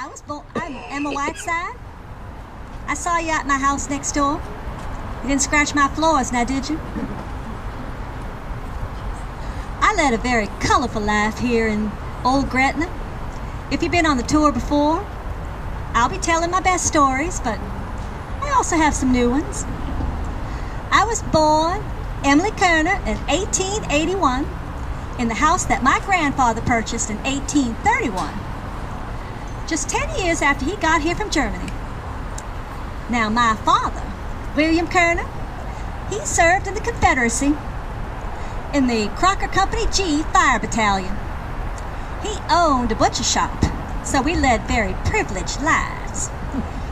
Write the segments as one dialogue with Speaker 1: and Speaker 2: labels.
Speaker 1: I'm Emma Whiteside. I saw you at my house next door. You didn't scratch my floors now, did you? I led a very colorful life here in Old Gretna. If you've been on the tour before, I'll be telling my best stories, but I also have some new ones. I was born Emily Kerner in 1881 in the house that my grandfather purchased in 1831, just 10 years after he got here from Germany. Now, my father, William Kerner, he served in the Confederacy in the Crocker Company G Fire Battalion. He owned a butcher shop, so we led very privileged lives,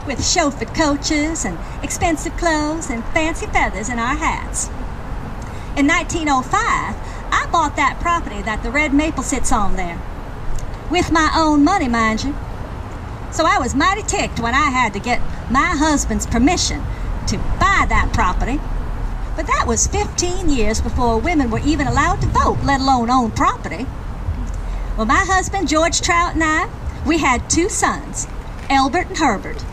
Speaker 1: with chauffeured coaches and expensive clothes and fancy feathers in our hats. In 1905, I bought that property that the red maple sits on there, with my own money, mind you. So I was mighty ticked when I had to get my husband's permission to buy that property. But that was 15 years before women were even allowed to vote, let alone own property. Well, my husband, George Trout, and I, we had 2 sons, Elbert and Herbert.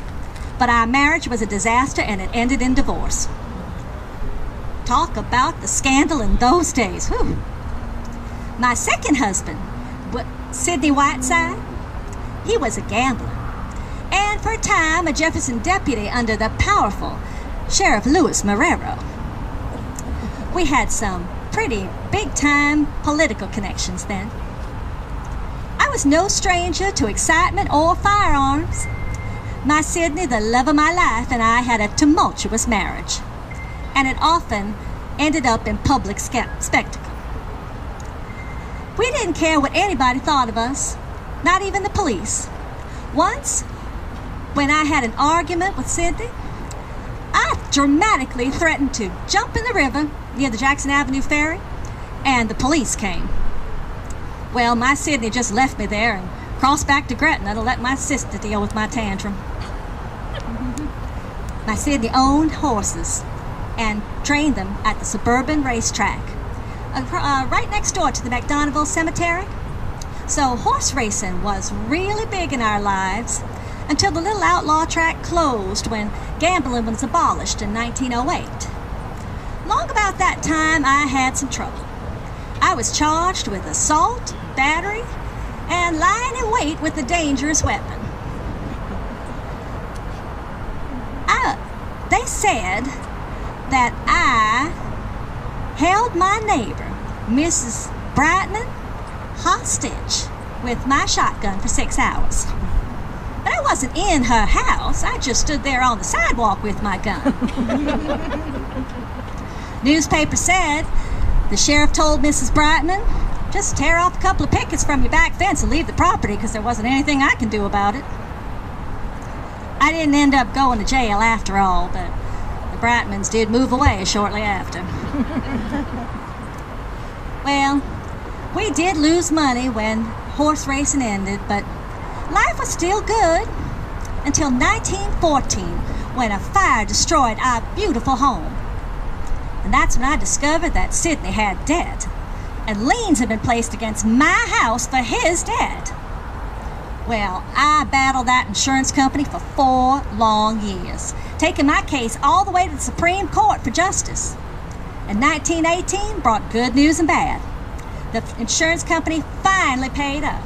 Speaker 1: But our marriage was a disaster and it ended in divorce. Talk about the scandal in those days. Whew. My second husband, Sidney Whiteside, he was a gambler, and for a time a Jefferson deputy under the powerful Sheriff Louis Marrero. We had some pretty big-time political connections then. I was no stranger to excitement or firearms. My Sidney, the love of my life, and I had a tumultuous marriage, and it often ended up in public spectacle. We didn't care what anybody thought of us, not even the police. Once, when I had an argument with Sidney, I dramatically threatened to jump in the river near the Jackson Avenue ferry, and the police came. Well, my Sidney just left me there and crossed back to Gretna to let my sister deal with my tantrum. My Sidney owned horses and trained them at the suburban racetrack, right next door to the McDonoughville Cemetery. So horse racing was really big in our lives until the little outlaw track closed when gambling was abolished in 1908. Long about that time, I had some trouble. I was charged with assault, battery, and lying in wait with a dangerous weapon. They said that I held my neighbor, Mrs. Brightman, hostage with my shotgun for 6 hours. But I wasn't in her house. I just stood there on the sidewalk with my gun. Newspaper said the sheriff told Mrs. Brightman, just tear off a couple of pickets from your back fence and leave the property because there wasn't anything I can do about it. I didn't end up going to jail after all, but the Brightmans did move away shortly after. Well, we did lose money when horse racing ended, but life was still good until 1914 when a fire destroyed our beautiful home. And that's when I discovered that Sidney had debt, and liens had been placed against my house for his debt. Well, I battled that insurance company for 4 long years, taking my case all the way to the Supreme Court for justice. And 1918 brought good news and bad. The insurance company finally paid up.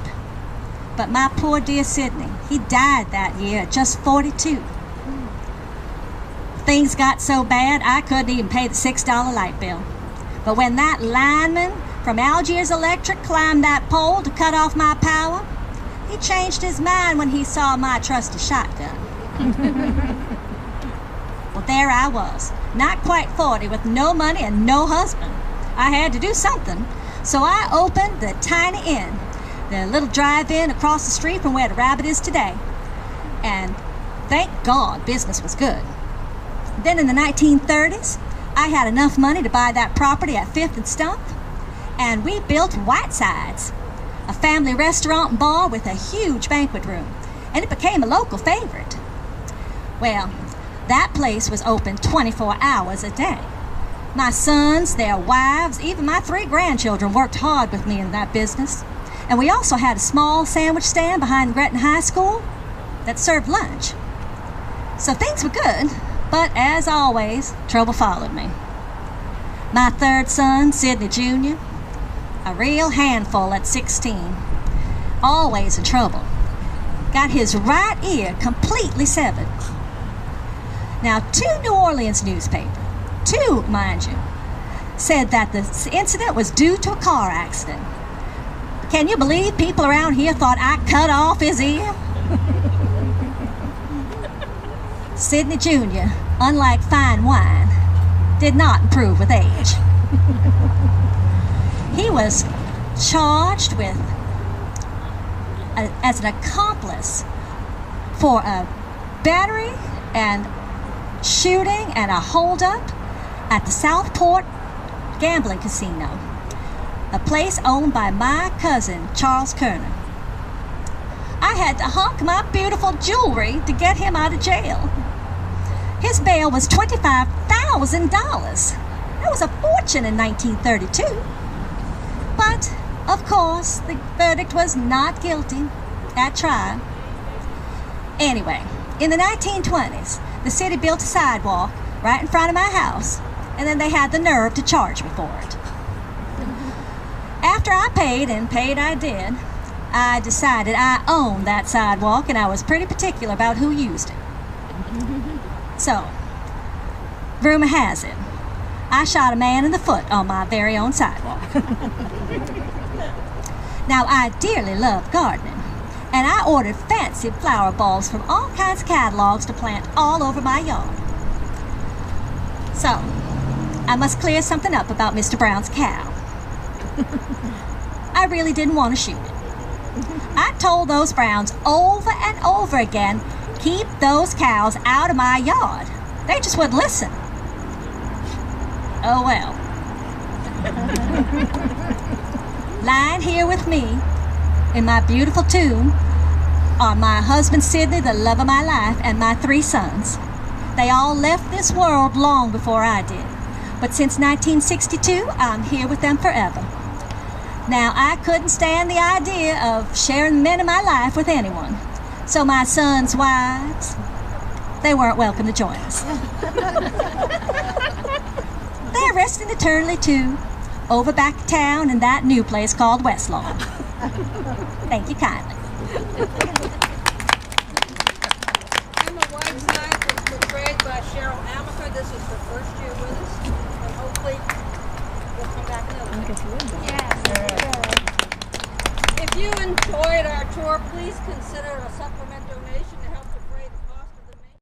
Speaker 1: But my poor dear Sidney, he died that year at just 42. Things got so bad I couldn't even pay the $6 light bill. But when that lineman from Algiers Electric climbed that pole to cut off my power, he changed his mind when he saw my trusty shotgun. Well, there I was, not quite 40, with no money and no husband. I had to do something, so I opened the Tiny Inn, the little drive-in across the street from where the Rabbit is today. And thank God business was good. Then in the 1930s, I had enough money to buy that property at 5th and Stump, and we built Whiteside's, a family restaurant and bar with a huge banquet room, and it became a local favorite. Well, that place was open 24 hours a day. My sons, their wives, even my 3 grandchildren worked hard with me in that business. And we also had a small sandwich stand behind Gretna High School. that served lunch. So things were good, but as always, trouble followed me. My third son, Sidney Jr., a real handful at 16, always in trouble, got his right ear completely severed. Now, 2 New Orleans newspapers, 2, mind you, said that the incident was due to a car accident. Can you believe people around here thought I cut off his ear? Sidney Jr., unlike fine wine, did not improve with age. He was charged with as an accomplice for a battery and shooting and a holdup at the Southport gambling casino, a place owned by my cousin, Charles Kerner. I had to hunk my beautiful jewelry to get him out of jail. His bail was $25,000. That was a fortune in 1932. But, of course, the verdict was not guilty at trial. Anyway, in the 1920s, the city built a sidewalk right in front of my house, and then they had the nerve to charge me for it. After I paid, and paid I did, I decided I owned that sidewalk, and I was pretty particular about who used it. So, rumor has it, I shot a man in the foot on my very own sidewalk. Now, I dearly love gardening, and I ordered fancy flower bulbs from all kinds of catalogs to plant all over my yard. So, I must clear something up about Mr. Brown's cow. I really didn't want to shoot it. I told those Browns over and over again, keep those cows out of my yard. They just wouldn't listen. Oh well. Lying here with me in my beautiful tomb are my husband Sidney, the love of my life, and my 3 sons. They all left this world long before I did. But since 1962, I'm here with them forever. Now, I couldn't stand the idea of sharing the men in my life with anyone. So my sons' wives, they weren't welcome to join us. They're resting eternally, too, over back to town in that new place called West Lawn. Thank you kindly.
Speaker 2: Emma Whiteside was portrayed by Cheryl Amica. This is her first year with us, and hopefully we'll come back another time.
Speaker 3: Yes.
Speaker 2: If you enjoyed our tour, please consider a supplement donation to help